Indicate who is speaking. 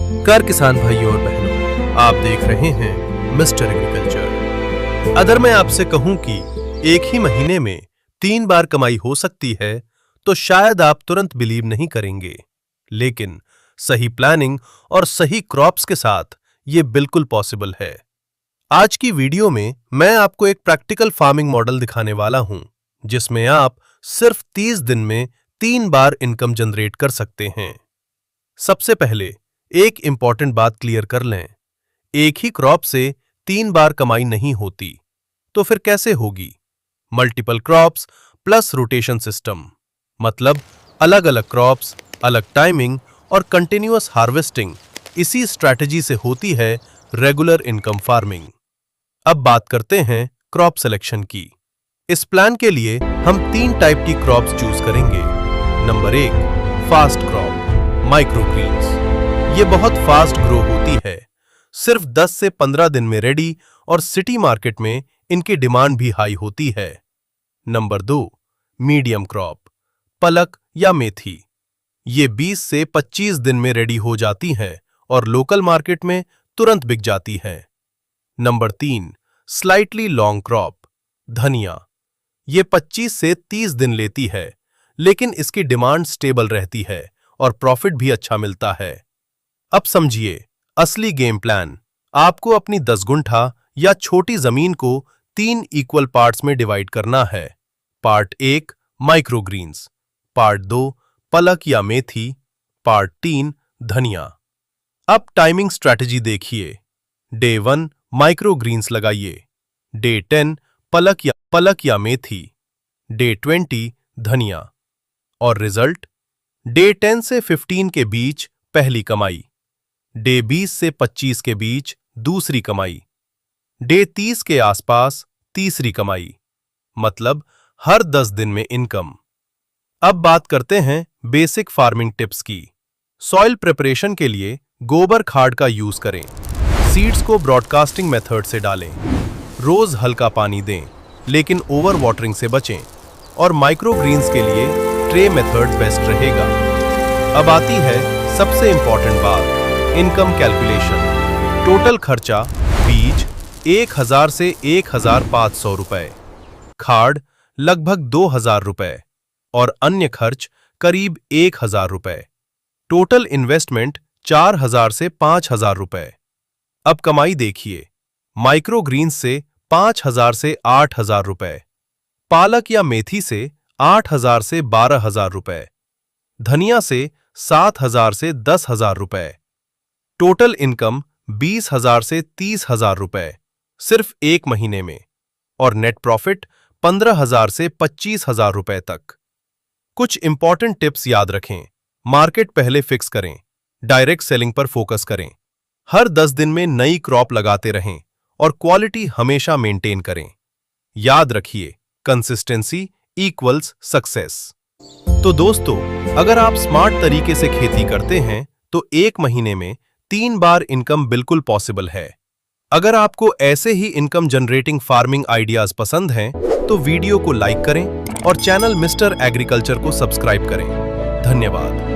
Speaker 1: नमस्कार किसान भाइयों और बहनों, आप देख रहे हैं मिस्टर एग्रीकल्चर। अगर मैं आपसे कहूं कि एक ही महीने में 3 बार कमाई हो सकती है तो शायद आप तुरंत बिलीव नहीं करेंगे, लेकिन सही प्लानिंग और सही क्रॉप्स के साथ ये बिल्कुल पॉसिबल है। आज की वीडियो में मैं आपको एक प्रैक्टिकल फार्मिंग मॉडल दिखाने वाला हूं, जिसमें आप सिर्फ 30 दिन में 3 बार इनकम जनरेट कर सकते हैं। सबसे पहले एक इंपॉर्टेंट बात क्लियर कर लें, एक ही क्रॉप से 3 बार कमाई नहीं होती, तो फिर कैसे होगी? Multiple crops plus rotation system, मतलब अलग अलग क्रॉप्स, अलग टाइमिंग और कंटिन्यूअस हार्वेस्टिंग, इसी स्ट्रैटेजी से होती है रेगुलर इनकम फार्मिंग। अब बात करते हैं क्रॉप सिलेक्शन की। इस प्लान के लिए हम 3 टाइप की क्रॉप्स चूज करेंगे। Number 1, fast crop, microgreens. ये बहुत फास्ट ग्रो होती है, सिर्फ 10 से 15 दिन में रेडी, और सिटी मार्केट में इनकी डिमांड भी हाई होती है। नंबर 2, मीडियम क्रॉप, पलक या मेथी। ये 20 से 25 दिन में रेडी हो जाती हैं और लोकल मार्केट में तुरंत बिक जाती हैं। नंबर 3, स्लाइटली लॉन्ग क्रॉप, धनिया। ये 25 से 30 दिन लेती है, लेकिन इसकी डिमांड स्टेबल रहती है और प्रॉफिट भी अच्छा मिलता है। अब समझिए असली गेम प्लान। आपको अपनी 10 गुंठा या छोटी जमीन को 3 इक्वल पार्ट्स में डिवाइड करना है। पार्ट 1 माइक्रोग्रीन्स, पार्ट 2 पलक या मेथी, पार्ट 3 धनिया। अब टाइमिंग स्ट्रैटेजी देखिए। डे 1 माइक्रोग्रीन्स लगाइए, डे 10 पलक या मेथी, डे 20 धनिया। और रिजल्ट? डे 10 से 15 के बीच पहली कमाई, डे 20 से 25 के बीच दूसरी कमाई, डे 30 के आसपास तीसरी कमाई, मतलब हर 10 दिन में इनकम। अब बात करते हैं बेसिक फार्मिंग टिप्स की। सॉइल प्रिपरेशन के लिए गोबर खाद का यूज करें। सीड्स को ब्रॉडकास्टिंग मेथड से डालें। रोज हल्का पानी दें, लेकिन ओवर वाटरिंग से बचें। और माइक्रोग्रीन्स के लिए ट्रे मेथड बेस्ट रहेगा। अब आती है सबसे इंपॉर्टेंट बात, इनकम कैलकुलेशन। टोटल खर्चा बीज 1000 से 1500 रुपए, खाद लगभग 2000 रुपए और अन्य खर्च करीब 1000 रुपए। टोटल इन्वेस्टमेंट 4000 से 5000 रुपए। अब कमाई देखिए, माइक्रोग्रीन्स से 5000 से 8000 रुपए, पालक या मेथी से 8000 से 12000 रुपए, धनिया से 7000 से 10000 रुपए। टोटल इनकम 20000 से 30000 रुपए सिर्फ एक महीने में, और नेट प्रॉफिट 15000 से 25000 रुपए तक। कुछ इंपॉर्टेंट टिप्स याद रखें। मार्केट पहले फिक्स करें, डायरेक्ट सेलिंग पर फोकस करें, हर 10 दिन में नई क्रॉप लगाते रहें और क्वालिटी हमेशा मेंटेन करें। याद रखिए, कंसिस्टेंसी इक्वल्स सक्सेस। तो दोस्तों, अगर आप स्मार्ट तरीके से खेती करते हैं तो एक महीने में 3 बार इनकम बिल्कुल पॉसिबल है। अगर आपको ऐसे ही इनकम जनरेटिंग फार्मिंग आइडियाज पसंद हैं तो वीडियो को लाइक करें और चैनल मिस्टर एग्रीकल्चर को सब्सक्राइब करें। धन्यवाद।